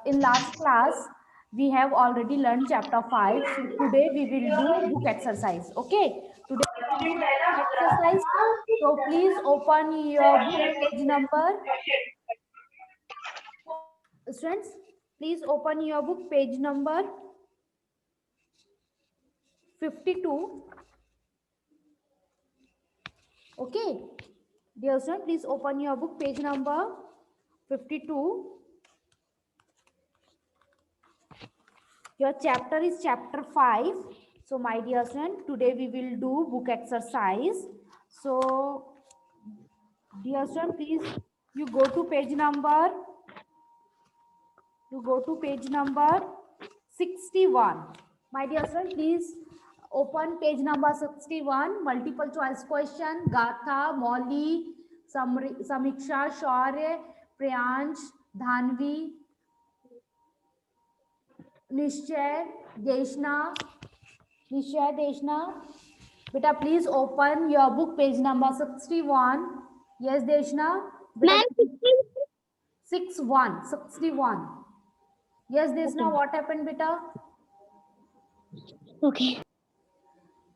in last class we have already learned chapter 5. So today we will do book exercise. Okay. Today we will do book exercise. So please open your book page number. Students, please open your book page number 52. Okay. Dear student, please open your book page number 52. Your chapter is chapter 5. So my dear student, today we will do book exercise. So dear student, please you go to page number 61. My dear student, please open page number 61. Multiple choice question. Gatha, Molly, Samiksha, Shaurya, Priyansh, Dhanvi, Nishchay, Deshna. Beta, please open your book page number 61. Yes, Deshna. Beta, 61. Yes, Deshna. Okay. What happened, beta? Okay.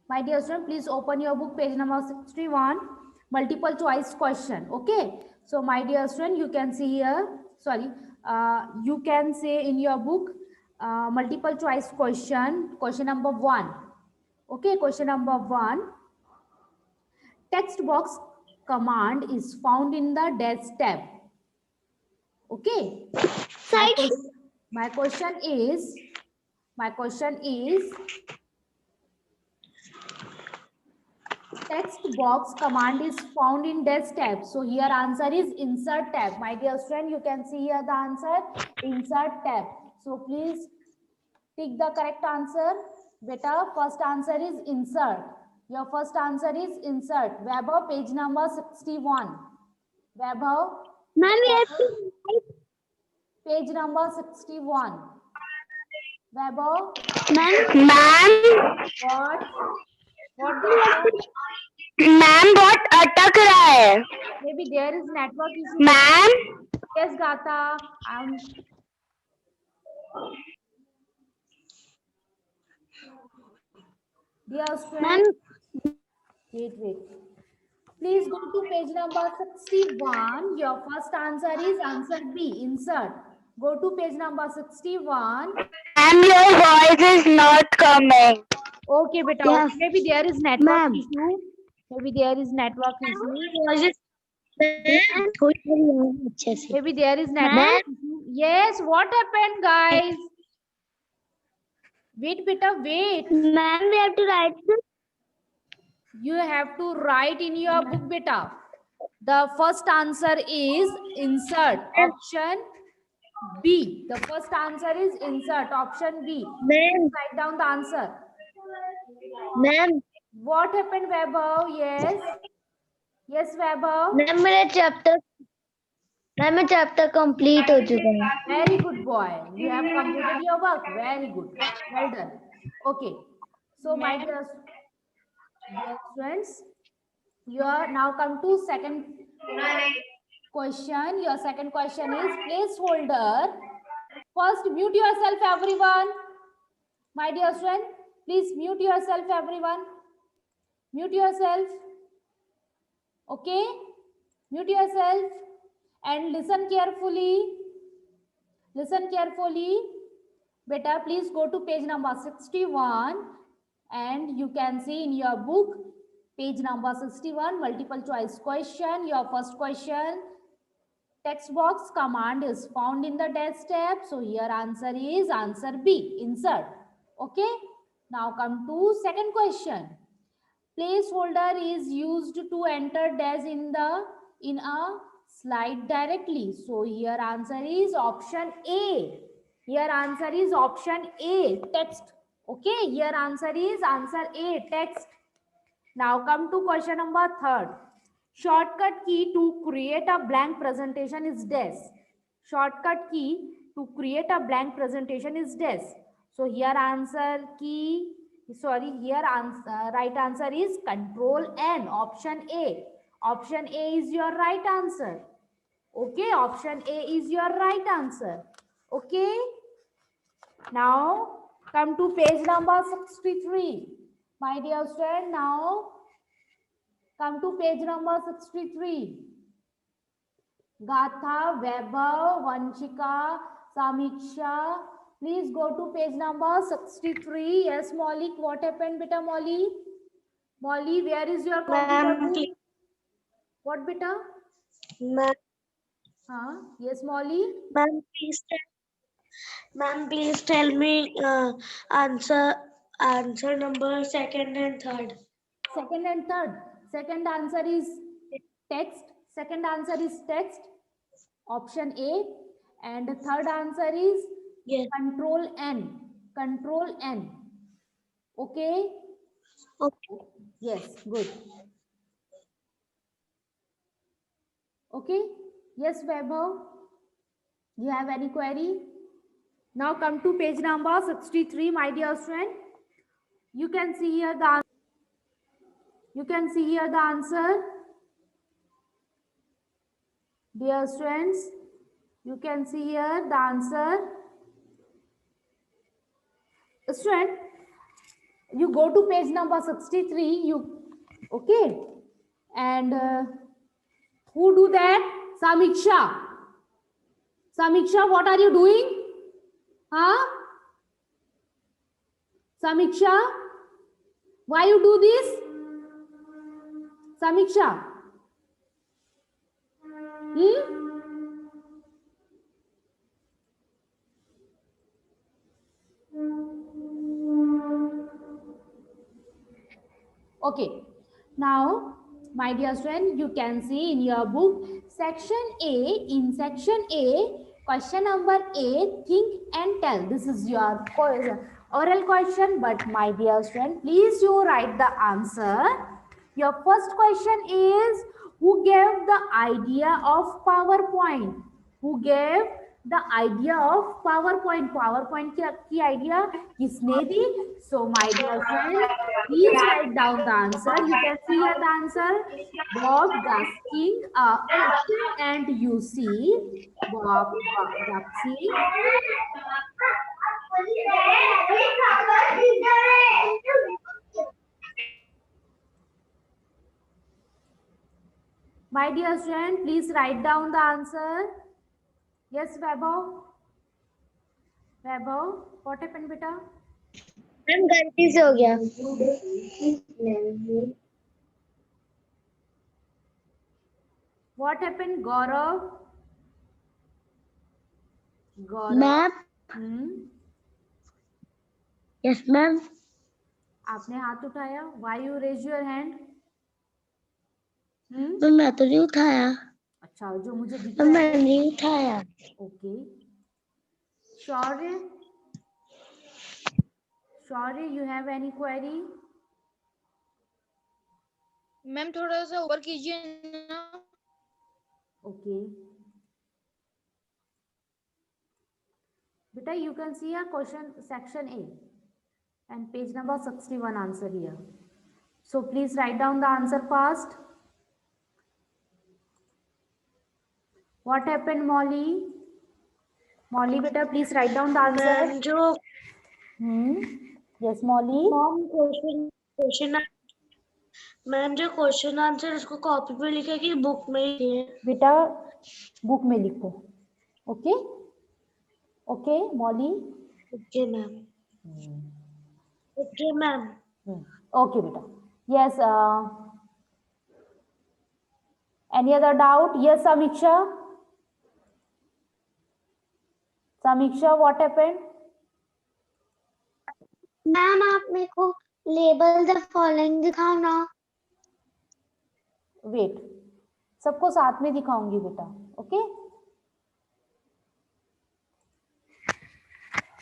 My dear student, please open your book page number 61. Multiple choice question. Okay. So my dear student, you can see here. Sorry. You can say in your book multiple choice question. Question number 1. Okay. Question number 1. Text box command is found in the dash tab. Okay. My question is text box command is found in dash tab. So here answer is insert tab. My dear student, you can see here the answer insert tab. So please pick the correct answer. Beta, first answer is insert. Your first answer is insert. Vaibhav, page number 61. Vaibhav. Ma'am, we have to Page number 61. Vaibhav. Ma'am. What? Ma'am बहुत अटक रहा है. Maybe there is network issue. Ma'am. Yes, Gatha. Dear student. Wait. Please go to page number 61. Your first answer is answer B, insert. Go to page number 61. Ma'am, your voice is not coming. Okay, beta. Yes. Maybe there is network issue. Maybe there is network issue. Maybe there is network issue. Yes, what happened, guys? Wait, beta, wait. Ma'am, we have to write. You have to write in your book, beta. The first answer is insert. Option B. The first answer is insert. Option B. Ma'am. Write down the answer. Ma'am. What happened, Vaibhav? Yes. Yes, Vaibhav. Ma'am, मेरा chapter complete हो चुका है. Very good, boy. You have completed your work. Very good. Well done. Okay. So, my dear friends, you are now come to second question. Your second question is placeholder. First, mute yourself, everyone. My dear friend, please mute yourself, everyone. Mute yourself. Okay? Mute yourself and listen carefully. Listen carefully. Beta, please go to page number 61 and you can see in your book page number 61 multiple choice question. Your first question, text box command is found in the dash tab. So here answer is answer B, insert. Okay. Now come to second question. Placeholder is used to enter dash in a slide directly. So here answer is option A. Here answer is option A, text. Okay, here answer is answer A, text. Now come to question number 3rd. Shortcut key to create a blank presentation is dash. Shortcut key to create a blank presentation is dash. So here answer key, here answer, right answer is Control N, option A. Option A is your right answer. Okay, option A is your right answer. Okay. Now come to page number 63. My dear student, now come to page number 63. Gatha, Vaibhav, Vanshika, Samiksha. Please go to page number 63. Yes, Molly. What happened, beta Molly? Molly, where is your copy Ma'am, for book? please, What, beta? ma'am, Huh? Yes, Molly. ma'am, please tell me answer number second and third. Second and third. Second answer is text. Second answer is text. Option A. And the third answer is Yes. Control N. Control N. Okay. Okay. Yes. Good. Okay. Yes, Vaibhav. You have any query? Now come to page number 63, my dear friend. You can see here the answer. Dear students, you can see here the answer. Student, you go to page number 63. Okay, and who do that? Samiksha. Samiksha, what are you doing? Huh? Samiksha, why you do this? Samiksha. Okay. Now, my dear friend, you can see in your book, section A, in section A, question number A, think and tell. This is your oral question, but my dear friend, please you write the answer. Your first question is, who gave the idea of PowerPoint? Who gave the idea of PowerPoint? PowerPoint की idea किसने दी? So my dear friend, please write down the answer. You can see here the answer. Bob Gaskin, and you see Bob Gaskin. My dear student, please write down the answer. Yes, Vaibhav. Vaibhav, what happened, beta? Ma'am गलती से हो गया. What happened, Gaurav? Gaurav. Ma'am. Yes, ma'am. आपने हाथ उठाया. Why you raise your hand? मैं तो नहीं उठाया. अच्छा, जो मुझे दिख रहा है. मैं नहीं उठाया. Okay. Shaurya, you have any query? Ma'am थोड़ा सा ऊपर कीजिए ना. Okay. Beta, you can see a question section A and page number 61 answer here. So please write down the answer fast. What happened, Molly? Molly, beta, please write down the answer. Yes, Molly. Ma'am जो question answer उसको copy पे लिखे कि book में लिखे? बेटा book में लिखो. Okay okay Molly. Okay ma'am. Okay ma'am. Okay बेटा. Yes. Any other doubt? Yes Samiksha. Samiksha, what happened? Ma'am आप मेरे को लेबल द फॉलोइंग दिखाओ ना. वेट, सबको साथ में दिखाऊंगी बेटा. Okay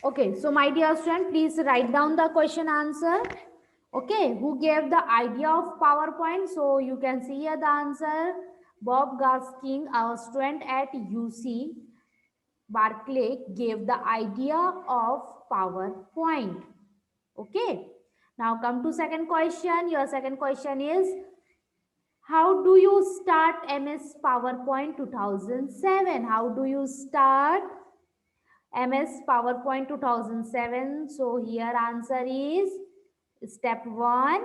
okay. So my dear student, please write down the question answer. Okay, who gave the idea of PowerPoint? So you can see here the answer. Bob Gaskin, our student at UC Berkeley, gave the idea of PowerPoint. Okay. Now come to second question. Your second question is, how do you start MS PowerPoint 2007? How do you start MS PowerPoint 2007. So here answer is step 1.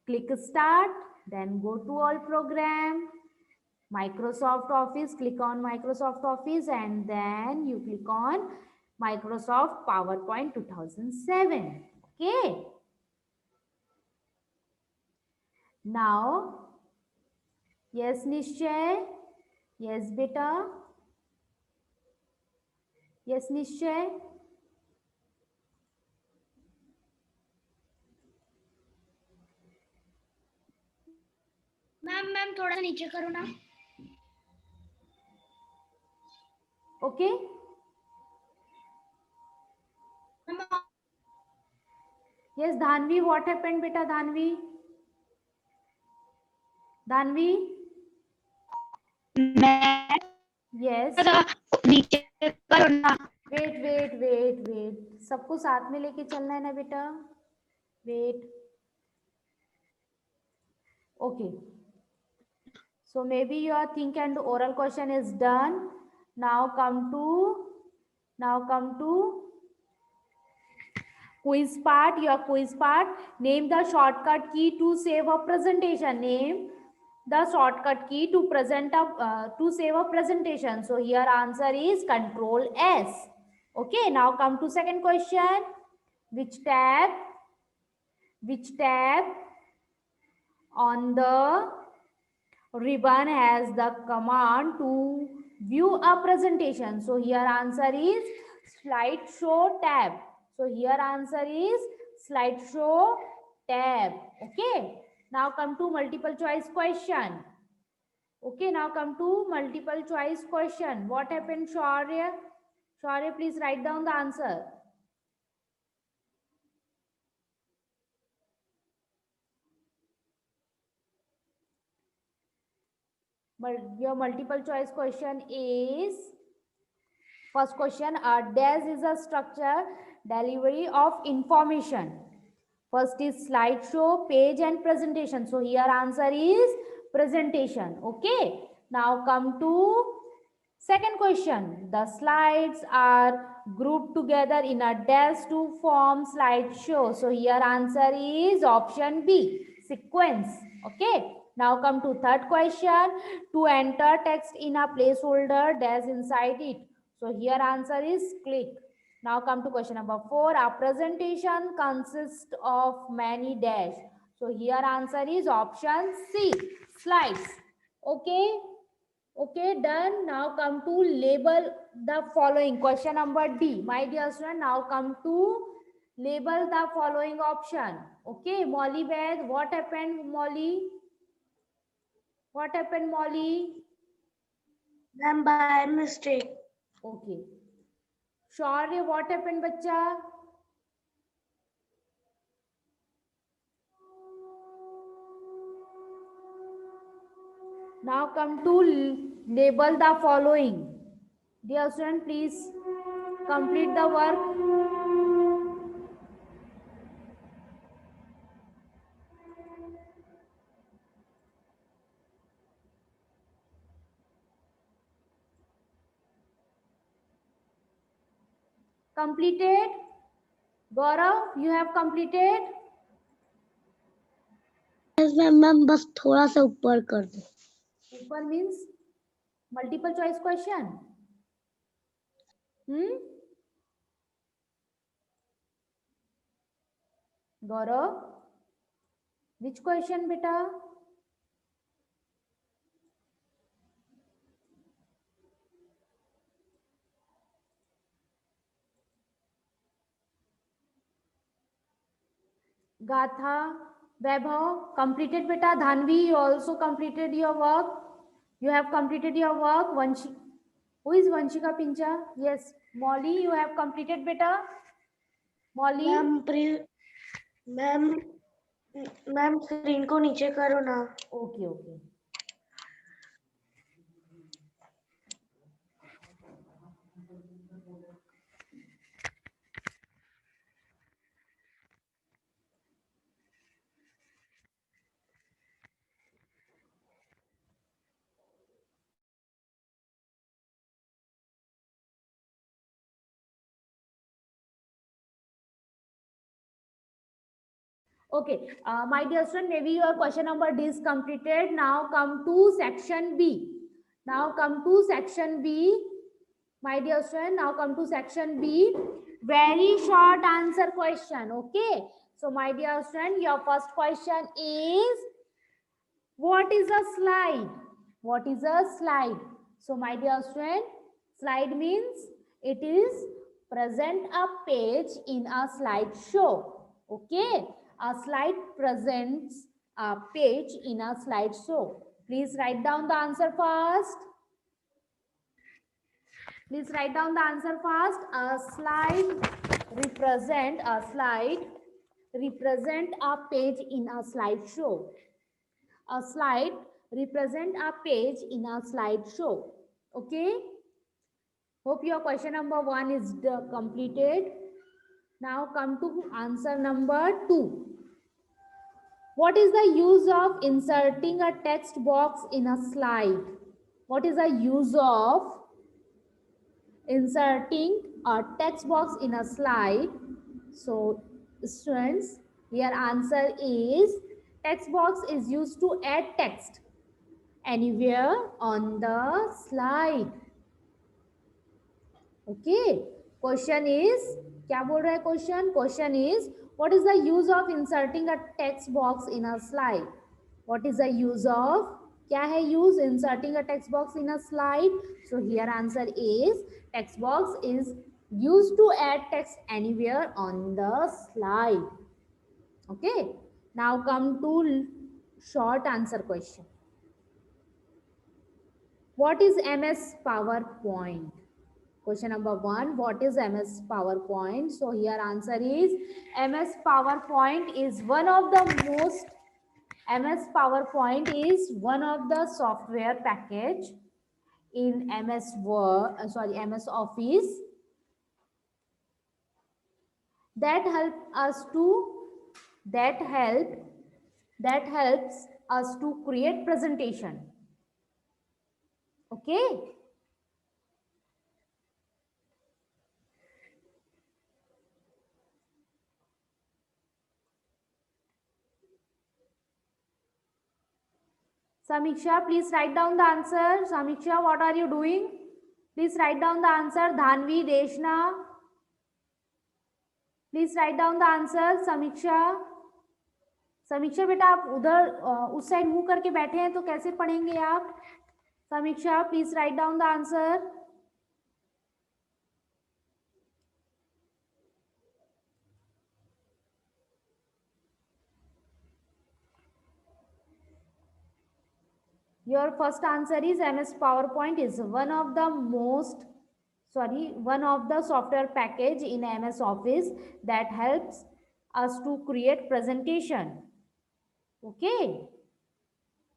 Click start. Then go to all program. Microsoft Office. Click on Microsoft Office and then you click on Microsoft PowerPoint 2007. Okay. Now, yes, Nishchay. Yes, beta. Yes, Nishchay. Ma'am थोड़ा सा नीचे करो ना. Okay. Yes, Dhanvi, what happened, beta? Dhanvi? Dhanvi? Yes. नीचे करो ना. Wait. सबको साथ में लेके चलना है ना बेटा. Wait. Okay. So maybe your think and oral question is done. Now come to quiz part. Your quiz part. Name the shortcut key to save a presentation. Name the shortcut key to save a presentation. So here answer is Control S. Okay. Now come to second question. Which tab on the ribbon has the command to view a presentation? So here answer is slideshow tab. So here answer is slideshow tab. Okay. Now come to multiple choice question. Okay. Now come to multiple choice question. What happened, Shaurya? Shaurya, please write down the answer. Your multiple choice question is, first question, a DAS is a structure delivery of information. First is slideshow, page and presentation. So here answer is presentation. Okay. Now come to second question. The slides are grouped together in a dash to form slideshow. So here answer is option B, sequence. Okay. Now come to third question. To enter text in a placeholder dash inside it. So here answer is click. Now come to question number 4. A presentation consists of many dash. So here answer is option C, slides. Okay. Okay, done. Now come to label the following. Question number D. My dear student, now come to label the following option. Okay, Molly Beth, what happened, Molly? What happened, Molly? Ma'am, by mistake. Okay. Shaurya, what happened, bacha? Now come to label the following. Dear student, please complete the work. Completed? Gaurav, you have completed? Yes, ma'am, बस थोड़ा सा ऊपर कर दो. Upper means multiple choice question. Gaurav, which question, beta? Gatha, Vaibhav, completed, beta. Dhanvi, you also completed your work. You have completed your work. Who is Vanshika Pincha? Yes. Molly, you have completed, beta. Molly. Ma'am screen को नीचे करो ना. Okay. Okay, my dear student, maybe your question number D is completed. Now come to section B. Now come to section B. My dear student, now come to section B. Very short answer question. Okay. So my dear student, your first question is, what is a slide? What is a slide? So my dear student, slide means it is present a page in a slideshow. Okay. A slide presents a page in a slideshow. Please write down the answer fast. Please write down the answer fast. A slide represent a page in a slideshow. A slide represent a page in a slideshow. Okay. Hope your question number 1 is completed. Now come to answer number 2. What is the use of inserting a text box in a slide? What is the use of inserting a text box in a slide? So students, your answer is, text box is used to add text anywhere on the slide. Okay. Question is, क्या बोल रहा है question? Question is, what is the use of inserting a text box in a slide? What is the use of? क्या है use inserting a text box in a slide? So here answer is, text box is used to add text anywhere on the slide. Okay. Now come to short answer question. What is MS PowerPoint? Question number 1, what is MS PowerPoint? So here answer is, MS PowerPoint is one of the software package in MS Office that helps us to create presentation. Okay. Samiksha, please write down the answer. Samiksha, what are you doing? Please write down the answer. Dhanvi, Deshna, please write down the answer. Samiksha, बेटा आप उधर उस side मुंह करके बैठे हैं तो कैसे पढ़ेंगे आप? Samiksha, please write down the answer. Your first answer is, MS PowerPoint is one of the software package in MS Office that helps us to create presentation. Okay.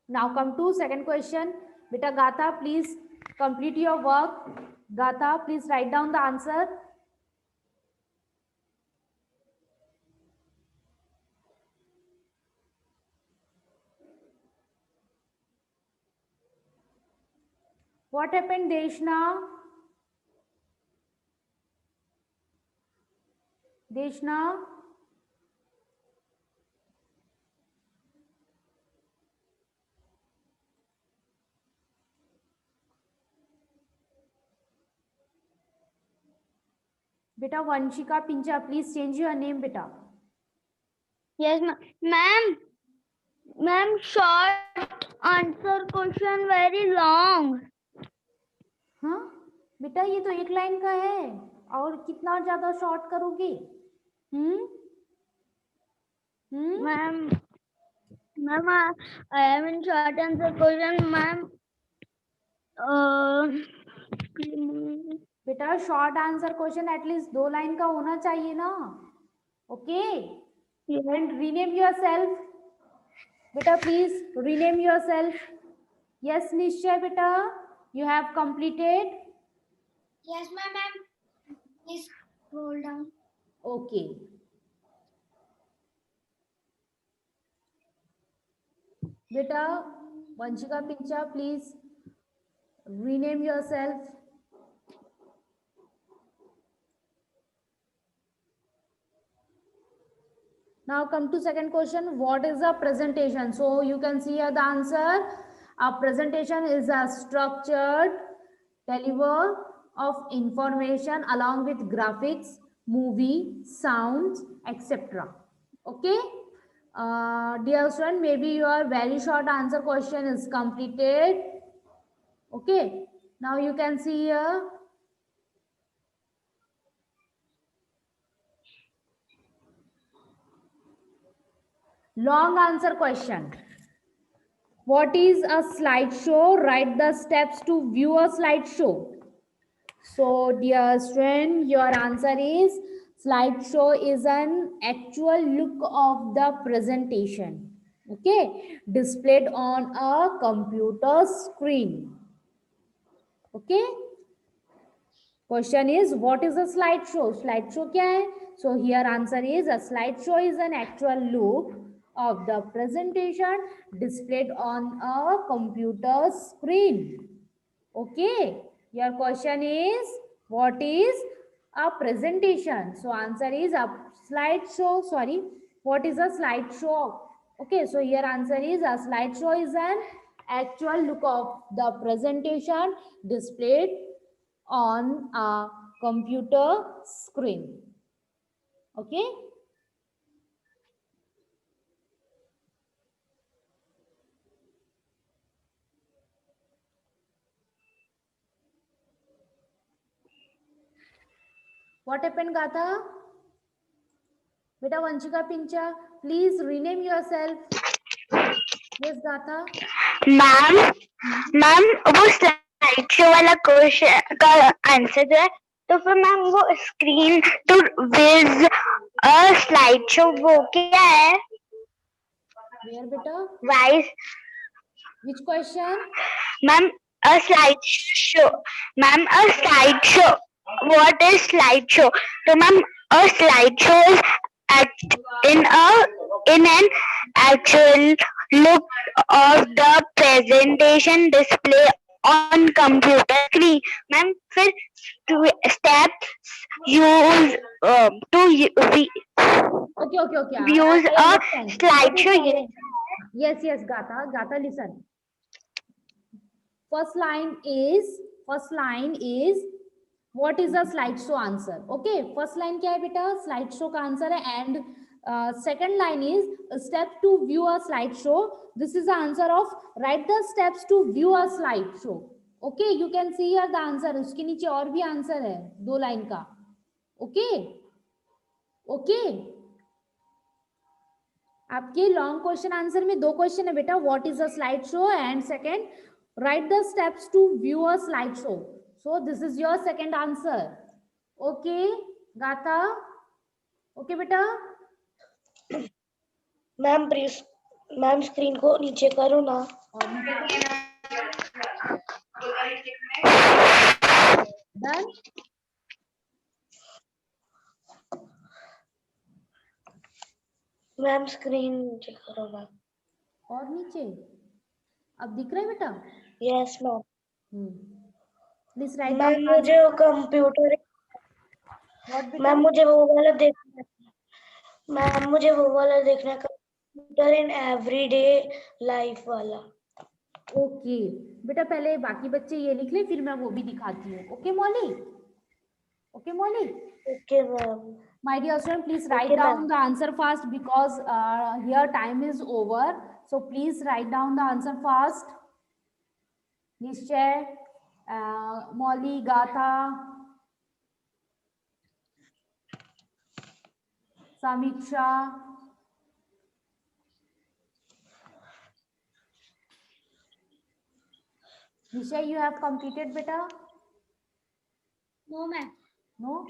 Now come to second question. Beta Gatha, please complete your work. Gatha, please write down the answer. What happened, Deshna? Deshna? Beta Vanshika Pincha, please change your name, beta. Yes, ma'am. Ma'am, short answer question very long. हाँ बेटा, ये तो एक line का है, और कितना ज्यादा शॉर्ट करोगे? Ma'am, I am in short answer question, ma'am. बेटा short answer question at least 2 line का होना चाहिए ना. ओके. And rename yourself. बेटा प्लीज रीनेम योरसेल्फ. यस निश्चय बेटा, you have completed. Yes, ma'am. Please scroll down. Okay. Beta Vanshika Pincha, please rename yourself. Now come to second question. What is a presentation? So you can see here the answer. A presentation is a structured deliver of information along with graphics, movie, sounds, etc. Okay. Dear student, maybe your very short answer question is completed. Okay. Now you can see here. Long answer question. What is a slideshow? Write the steps to view a slideshow. So, dear student, your answer is slideshow is an actual look of the presentation. Okay, displayed on a computer screen. Okay. Question is, what is a slideshow? Slideshow क्या है? So here answer is a slideshow is an actual look of the presentation displayed on a computer screen. Okay. Your question is, what is a presentation? So answer is a slideshow. Sorry, what is a slideshow? Okay. So here answer is a slideshow is an actual look of the presentation displayed on a computer screen. Okay. What happened, Gatha? Beta Vanchika Pincha, please rename yourself. Yes, Gatha. Ma'am वो slide show वाला question का answer जो है तो फिर ma'am वो screen to with a slide show वो क्या है? Where, beta? वाइस Which question? Ma'am a slide show ma'am a slide show what is slide show? तो ma'am a slide show is in an actual look of the presentation display on computer screen. Ma'am फिर steps use to Okay. use I a understand. slideshow. Yes, Gatha. Gatha, listen. First line is what is a slideshow answer? Okay, first line क्या है बेटा? Slideshow का answer है and second line is step to view a slideshow. This is the answer of write the steps to view a slideshow. Okay, you can see here the answer. उसके नीचे और भी answer है 2 line का. Okay. आपके long question answer में 2 question है बेटा. What is a slide show and second write the steps to view a slideshow. So this is your second answer. Okay, Gatha. Okay, beta. Ma'am please ma'am screen को नीचे करो ना. और नीचे done. Ma'am screen नीचे करो ना. और नीचे अब दिख रहा है बेटा? Yes ma'am. Please right ma'am down. मुझे कंप्यूटर मैम मुझे वो वाला देखना. मैम मुझे वो वाला देखना कंप्यूटर इन एवरीडे लाइफ वाला. ओके बेटा, पहले बाकी बच्चे ये लिख ले, फिर मैं वो भी दिखाती हूँ. Okay Mouli. Okay Mouli. Okay ma'am. My dear student, please write Okay, down ma'am. the answer fast because here time is over. So please write down the answer fast. Nishchay, Molly, Gatha, Samiksha. Nishchay, you have completed, beta? No, ma'am. No?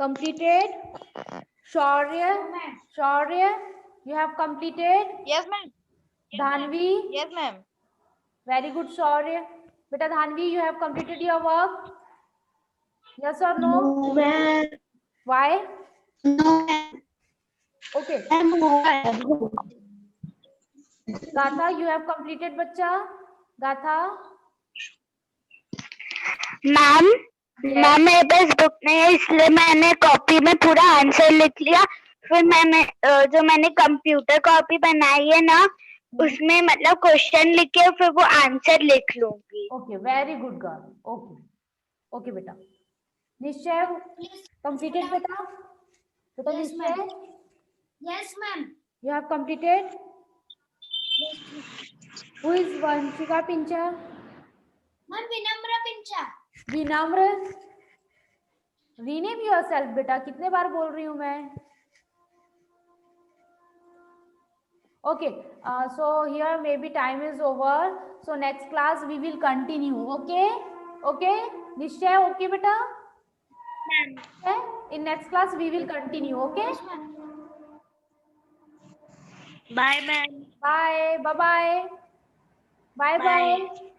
completed? Shaurya, Shaurya, you have completed? Yes, ma'am. Dhanvi, Yes, ma'am. very good, Shaurya. Beta Dhanvi, you have completed your work? Yes or no? No, ma'am. Why? No, ma'am. Okay. Ma'am, Gatha, you have completed, बच्चा? Gatha? Ma'am ma'am मेरे पास book नहीं है, इसलिए मैंने copy में पूरा answer लिख लिया। फिर जो मैंने कंप्यूटर कॉपी बनाई है ना, उसमें मतलब क्वेश्चन लिख के फिर वो आंसर लिख लूंगी। Okay, very good girl. Okay. Okay, बेटा. निश्चय completed बेटा? बेटा Yes, निश्चय? ma'am. Yes, ma'am. You have completed? Yes, ma'am. Who is Vanshika Pincha? Ma'am, Vinamra Pincha. विनम्र? Rename yourself बेटा, कितने बार बोल रही हूँ मैं? Okay, so here maybe time is over. So next class we will continue. Okay? Okay? निश्चय okay बेटा? Okay? In next class we will continue. Okay? Yes, ma'am. Bye ma'am. Bye. Bye bye. Bye bye.